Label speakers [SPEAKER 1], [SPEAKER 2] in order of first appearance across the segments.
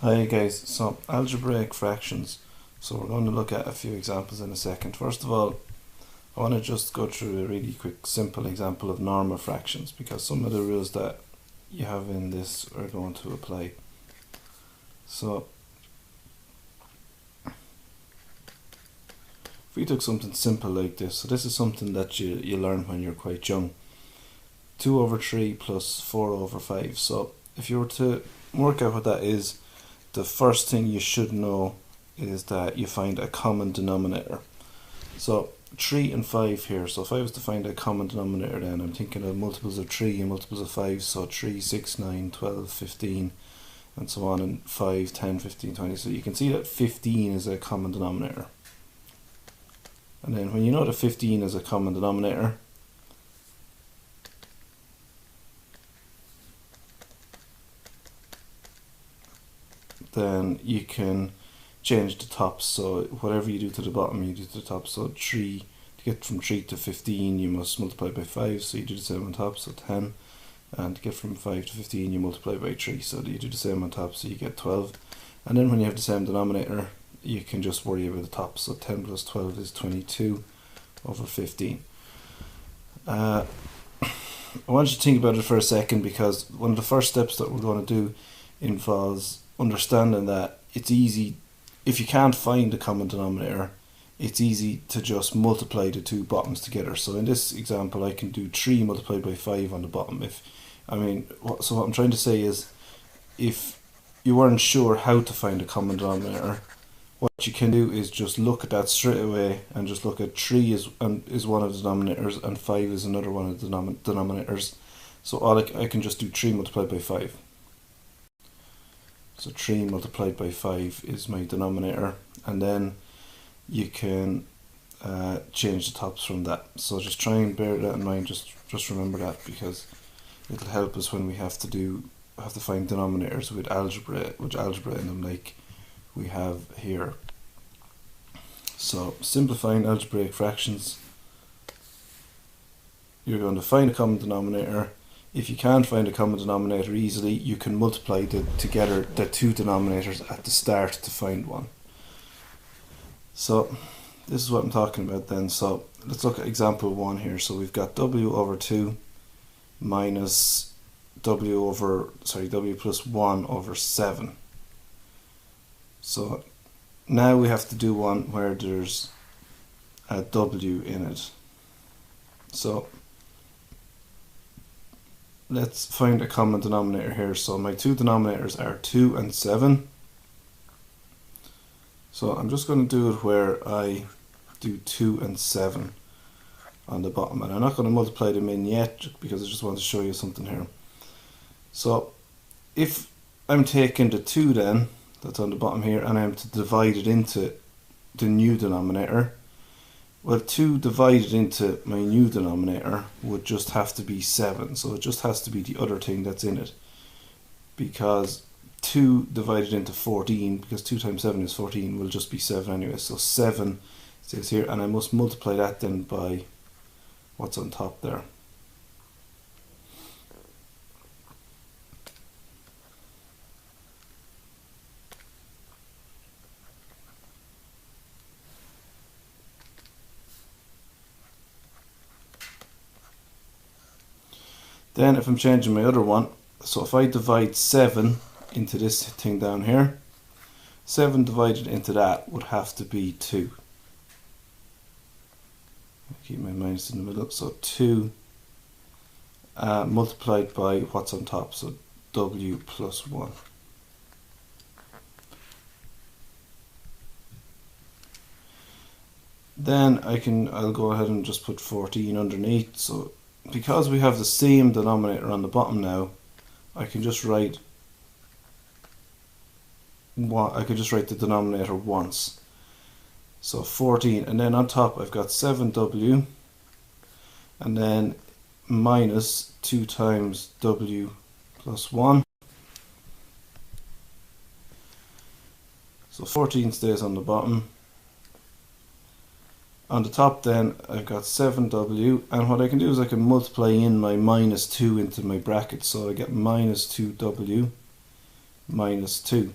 [SPEAKER 1] Hi guys, so algebraic fractions. So we're going to look at a few examples in a second. First of all, I want to just go through a really quick simple example of normal fractions because some of the rules that you have in this are going to apply. So if we took something simple like this, so this is something that you learn when you're quite young. 2 over 3 plus 4 over 5. So if you were to work out what that is, the first thing you should know is that you find a common denominator. So 3 and 5 here, so if I was to find a common denominator, then I'm thinking of multiples of 3 and multiples of 5, so 3, 6, 9, 12, 15 and so on, and 5, 10, 15, 20. So you can see that 15 is a common denominator. And then when you know that 15 is a common denominator, then you can change the tops. So whatever you do to the bottom, you do to the top. So 3, to get from 3 to 15, you must multiply by 5, so you do the same on top, so 10. And to get from 5 to 15, you multiply by 3, so you do the same on top, so you get 12. And then when you have the same denominator, you can just worry about the top. So 10 plus 12 is 22 over 15. I want you to think about it for a second, because one of the first steps that we're going to do involves understanding that it's easy, if you can't find a common denominator, it's easy to just multiply the two bottoms together. So in this example, I can do 3 multiplied by 5 on the bottom. So what I'm trying to say is, if you weren't sure how to find a common denominator, what you can do is just look at that straight away and just look at 3 is one of the denominators and 5 is another one of the denominators. So I can just do 3 multiplied by 5. So 3 multiplied by 5 is my denominator, and then you can change the tops from that. So just try and bear that in mind, just remember that, because it'll help us when we have to find denominators with algebra in them, like we have here. So simplifying algebraic fractions, you're going to find a common denominator. If you can't find a common denominator easily, you can multiply together the two denominators at the start to find one. So this is what I'm talking about then. So let's look at example 1 here. So we've got w over 2 minus w plus 1 over 7. So now we have to do one where there's a w in it. So let's find a common denominator here. So my two denominators are 2 and 7. So I'm just going to do it where I do 2 and 7 on the bottom, and I'm not going to multiply them in yet because I just want to show you something here. So if I'm taking the 2 then, that's on the bottom here, and I'm to divide it into the new denominator, well, 2 divided into my new denominator would just have to be 7. So it just has to be the other thing that's in it, because 2 divided into 14, because 2 times 7 is 14, will just be 7 anyway. So 7 stays here, and I must multiply that then by what's on top there. Then if I'm changing my other one, so if I divide 7 into this thing down here, 7 divided into that would have to be 2. I'll keep my minus in the middle, so 2 multiplied by what's on top, so w plus 1. Then I'll go ahead and just put 14 underneath. So because we have the same denominator on the bottom now, I can just write the denominator once. So 14, and then on top I've got 7w, and then minus 2 times w plus 1. So 14 stays on the bottom. On the top then I've got 7w, and what I can do is I can multiply in my minus 2 into my bracket, so I get minus 2w minus 2.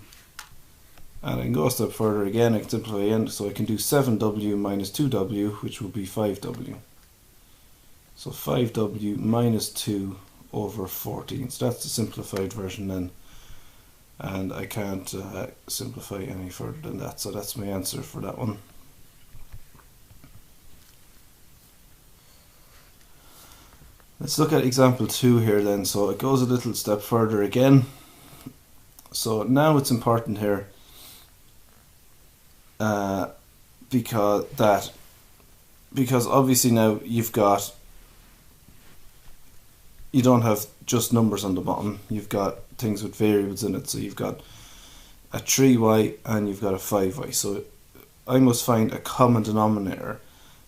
[SPEAKER 1] And I can go a step further again, I can simplify again, so I can do 7w minus 2w, which will be 5w. So 5w minus 2 over 14. So that's the simplified version then. And I can't simplify any further than that, so that's my answer for that one. Let's look at example 2 here then. So it goes a little step further again. So now it's important here because obviously now you don't have just numbers on the bottom, you've got things with variables in it. So you've got a 3y and you've got a 5y. So I must find a common denominator,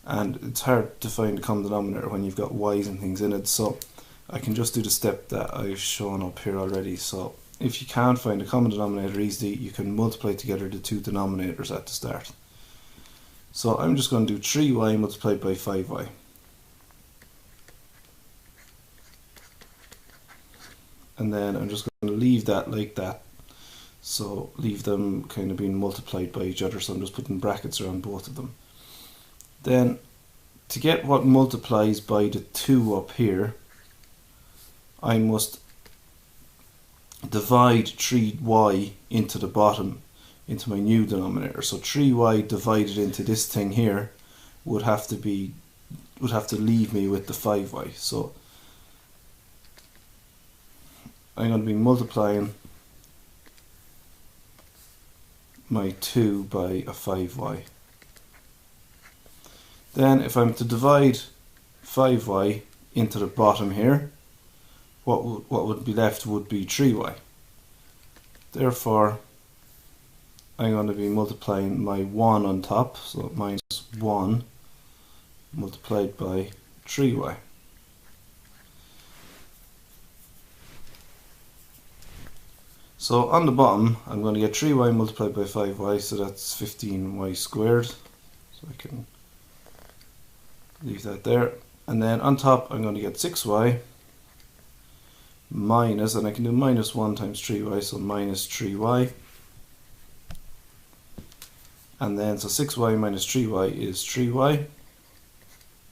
[SPEAKER 1] and it's hard to find a common denominator when you've got y's and things in it. So I can just do the step that I've shown up here already. So if you can't find a common denominator easily, you can multiply together the two denominators at the start. So I'm just going to do 3y multiplied by 5y. And then I'm just going to leave that like that. So leave them kind of being multiplied by each other. So I'm just putting brackets around both of them. Then to get what multiplies by the 2 up here, I must divide 3y into the bottom, into my new denominator. So 3y divided into this thing here would have to leave me with the 5y. So I'm going to be multiplying my 2 by a 5y. Then if I'm to divide 5y into the bottom here, what would be left would be 3y. Therefore, I'm going to be multiplying my 1 on top, so minus 1 multiplied by 3y. So on the bottom, I'm going to get 3y multiplied by 5y, so that's 15y squared. So I can leave that there. And then on top, I'm going to get 6y minus, and I can do minus 1 times 3y, so minus 3y. And then, so 6y minus 3y is 3y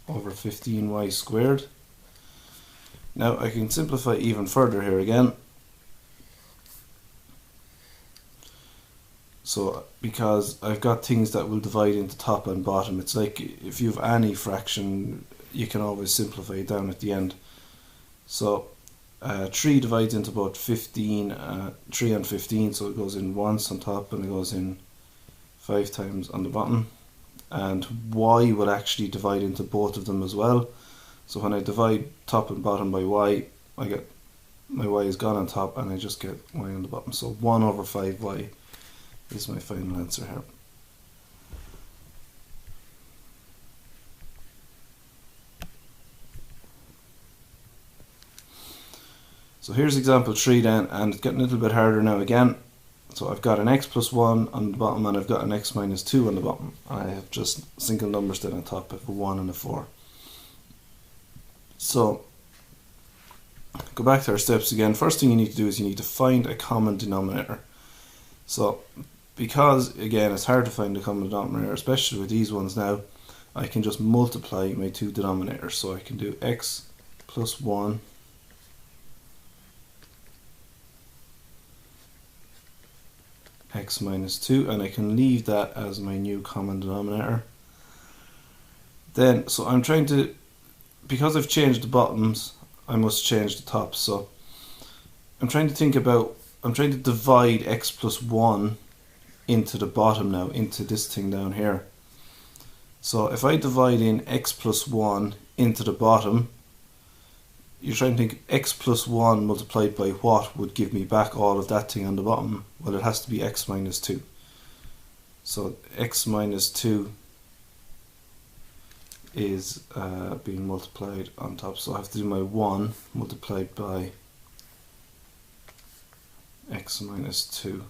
[SPEAKER 1] over 15y squared. Now I can simplify even further here again. So because I've got things that will divide into top and bottom, it's like if you have any fraction, you can always simplify it down at the end. So 3 divides into about 15, 3 and 15, so it goes in once on top and it goes in 5 times on the bottom. And y would actually divide into both of them as well. So when I divide top and bottom by y, I get my y is gone on top and I just get y on the bottom. So 1 over 5y is my final answer here. So here's example 3 then, and it's getting a little bit harder now again. So I've got an x plus 1 on the bottom and I've got an x minus 2 on the bottom. I have just single numbers then on top. I have a 1 and a 4. So go back to our steps again. First thing you need to do is you need to find a common denominator. So because again it's hard to find a common denominator, especially with these ones now, I can just multiply my two denominators. So I can do x plus 1 x minus 2, and I can leave that as my new common denominator. Then, so I'm trying to, because I've changed the bottoms, I must change the tops. So I'm trying to divide x plus 1 into the bottom now, into this thing down here. So if I divide in x plus 1 into the bottom, you're trying to think x plus 1 multiplied by what would give me back all of that thing on the bottom. Well, it has to be x minus 2. So x minus 2 is being multiplied on top. So I have to do my 1 multiplied by x minus 2.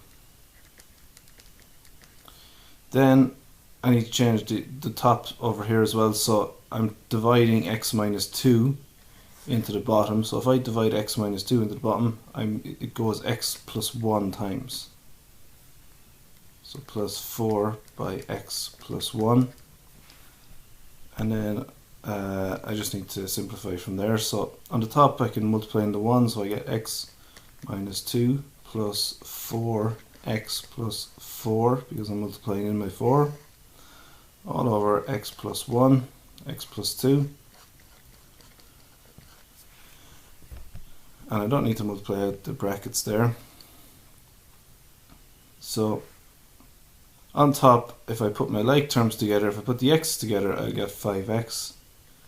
[SPEAKER 1] Then I need to change the top over here as well. So I'm dividing x minus 2 into the bottom. So if I divide x minus 2 into the bottom, it goes x plus 1 times. So plus 4 by x plus 1. And then I just need to simplify from there. So on the top I can multiply into 1, so I get x minus 2 plus 4x plus 4, because I'm multiplying in by 4, all over x plus 1, x plus 2. And I don't need to multiply out the brackets there. So on top, if I put my like terms together, if I put the x together, I get 5x.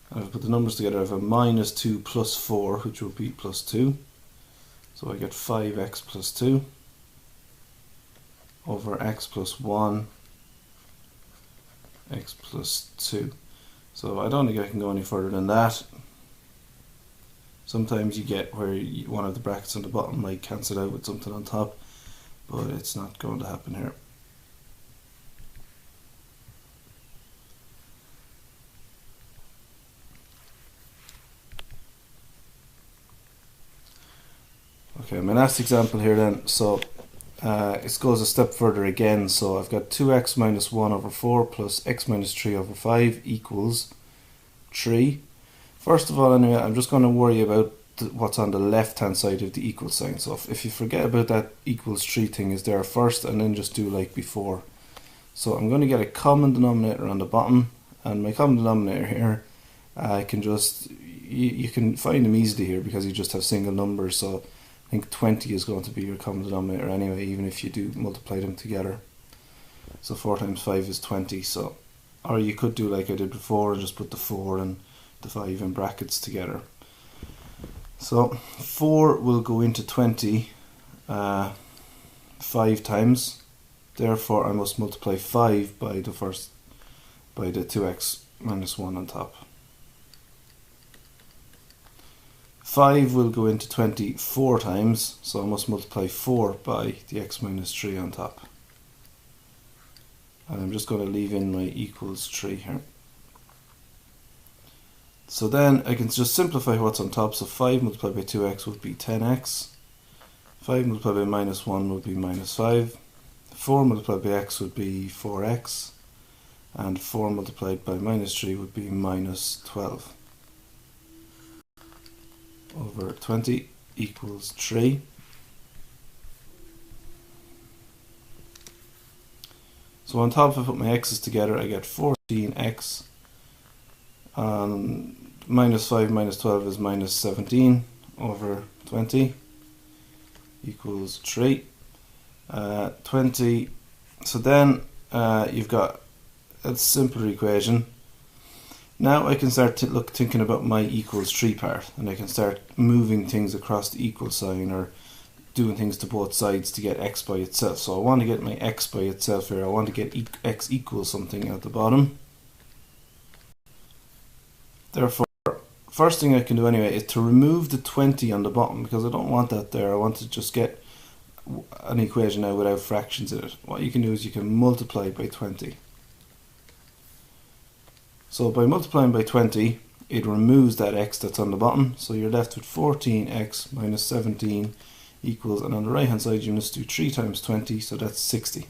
[SPEAKER 1] And if I put the numbers together, I have a minus 2 plus 4, which will be plus 2. So I get 5x plus 2 over x plus 1, x plus 2. So I don't think I can go any further than that. Sometimes you get where one of the brackets on the bottom might cancel out with something on top, but it's not going to happen here. Okay, my last example here then, so it goes a step further again. So I've got 2x minus 1 over 4 plus x minus 3 over 5 equals 3. First of all, anyway, I'm just going to worry about what's on the left hand side of the equal sign. So if you forget about that equals 3 thing is there first, and then just do like before. So I'm going to get a common denominator on the bottom, and my common denominator here, I can just, you can find them easily here because you just have single numbers. So I think 20 is going to be your common denominator anyway, even if you do multiply them together. So 4 times 5 is 20. So, or you could do like I did before and just put the 4 and the 5 in brackets together. So 4 will go into 20 5 times. Therefore I must multiply 5 by the 2x minus 1 on top. 5 will go into 20 4 times, so I must multiply 4 by the x minus 3 on top. And I'm just going to leave in my equals 3 here. So then I can just simplify what's on top. So 5 multiplied by 2x would be 10x. 5 multiplied by minus 1 would be minus 5. 4 multiplied by x would be 4x. And 4 multiplied by minus 3 would be minus 12. Over 20 equals 3. So on top, if I put my x's together, I get 14x. Minus 5 minus 12 is minus 17 over 20 equals 3. 20. So then you've got a simpler equation. Now I can start thinking about my equals 3 part, and I can start moving things across the equal sign or doing things to both sides to get x by itself. So I want to get my x by itself here. I want to get x equals something at the bottom. Therefore, first thing I can do anyway is to remove the 20 on the bottom, because I don't want that there. I want to just get an equation now without fractions in it. What you can do is you can multiply by 20. So by multiplying by 20, it removes that x that's on the bottom. So you're left with 14x minus 17 equals, and on the right hand side you must do 3 times 20, so that's 60.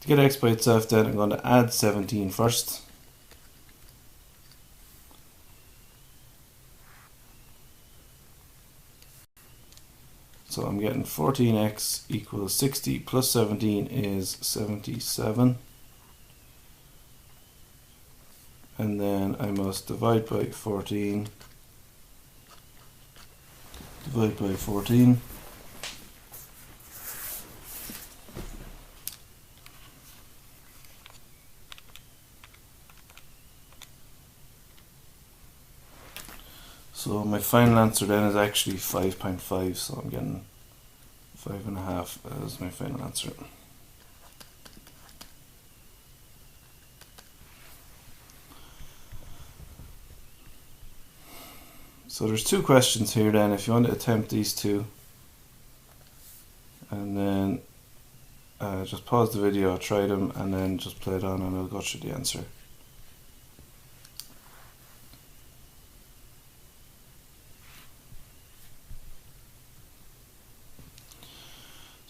[SPEAKER 1] To get x by itself then, I'm going to add 17 first. So I'm getting 14x equals 60 plus 17 is 77. And then I must divide by 14. Divide by 14. So my final answer then is actually 5.5, so I'm getting 5.5 as my final answer. So there's 2 questions here then, if you want to attempt these 2. And then just pause the video, try them, and then just play it on and I'll go through the answer.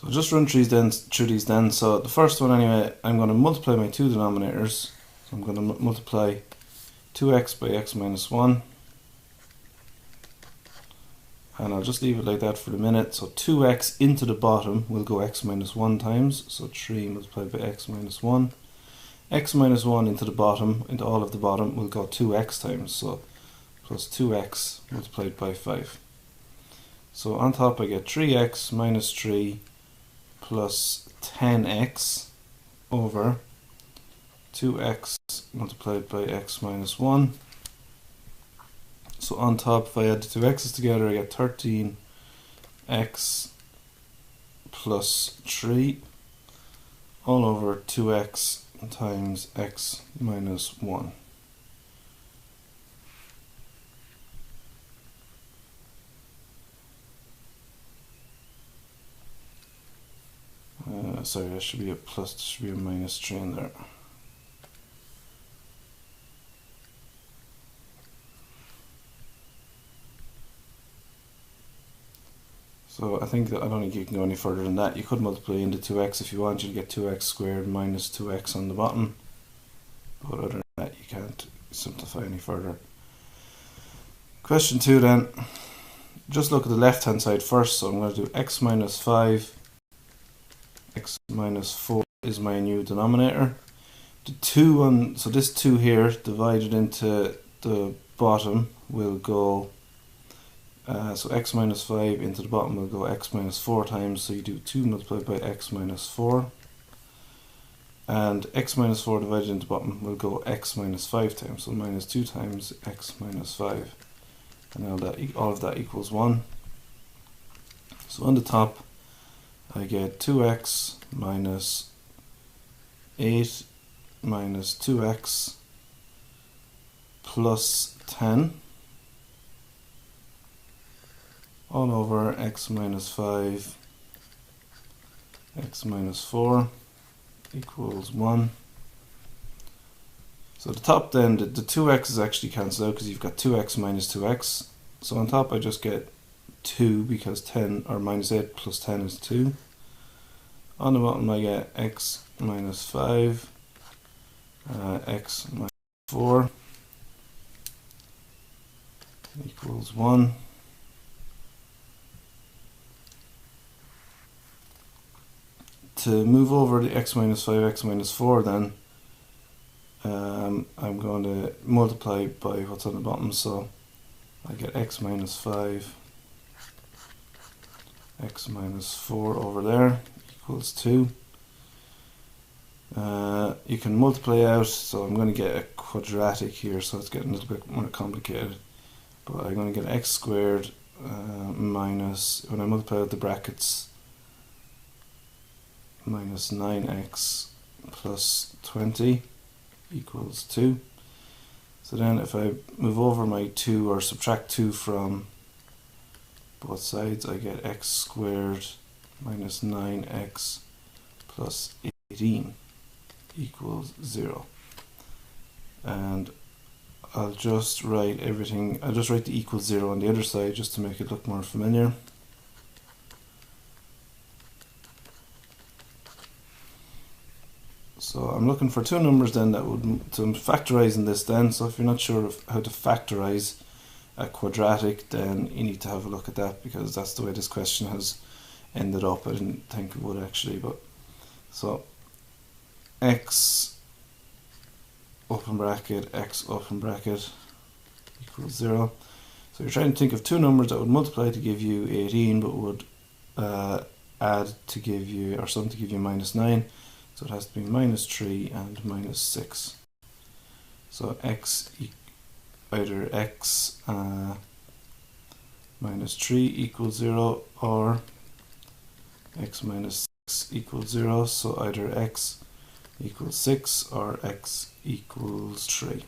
[SPEAKER 1] I'll just run through these then. So the first one anyway, I'm going to multiply my two denominators. So I'm going to multiply 2x by x minus 1. And I'll just leave it like that for the minute. So 2x into the bottom will go x minus 1 times. So 3 multiplied by x minus 1. X minus 1 into the bottom, into all of the bottom, will go 2x times. So plus 2x multiplied by 5. So on top I get 3x minus 3 plus 10x over 2x multiplied by x minus 1. So on top, if I add the two x's together, I get 13x plus 3 all over 2x times x minus 1. Sorry, that should be a plus, there should be a minus 3 in there. So I think that I don't think you can go any further than that. You could multiply into 2x if you want. You'll get 2x squared minus 2x on the bottom. But other than that, you can't simplify any further. Question 2 then. Just look at the left hand side first. So I'm going to do x minus 5. X minus 4 is my new denominator. The 2 on, so this 2 here divided into the bottom will go, so x minus 5 into the bottom will go x minus 4 times, so you do 2 multiplied by x minus 4. And x minus 4 divided into the bottom will go x minus 5 times, so minus 2 times x minus 5. And all of that equals 1. So on the top, I get 2x minus 8 minus 2x plus 10 all over x minus 5 x minus 4 equals 1. So the top then, the 2x is actually cancelled out because you've got 2x minus 2x. So on top I just get 2 because 10 or minus 8 plus 10 is 2. On the bottom I get x minus 5 x minus 4 equals 1. To move over the x minus 5 x minus 4 then, I'm going to multiply by what's on the bottom, so I get x minus 5 x minus 4 over there equals 2. You can multiply out, so I'm going to get a quadratic here, so it's getting a little bit more complicated. But I'm going to get x squared minus, when I multiply out the brackets, minus 9x plus 20 equals 2. So then if I move over my 2 or subtract 2 from both sides, I get x squared minus 9x plus 18 equals 0. And I'll just write everything, I'll just write the equals 0 on the other side just to make it look more familiar. So I'm looking for two numbers then that would, to factorize in this then, so if you're not sure of how to factorize a quadratic, then you need to have a look at that, because that's the way this question has ended up. I didn't think it would actually, but so x open bracket x open bracket equals 0. So you're trying to think of two numbers that would multiply to give you 18 but would add to give you, or sum to give you minus 9. So it has to be minus 3 and minus 6. So x, either x minus 3 equals 0 or x minus 6 equals 0. So either x equals 6 or x equals 3.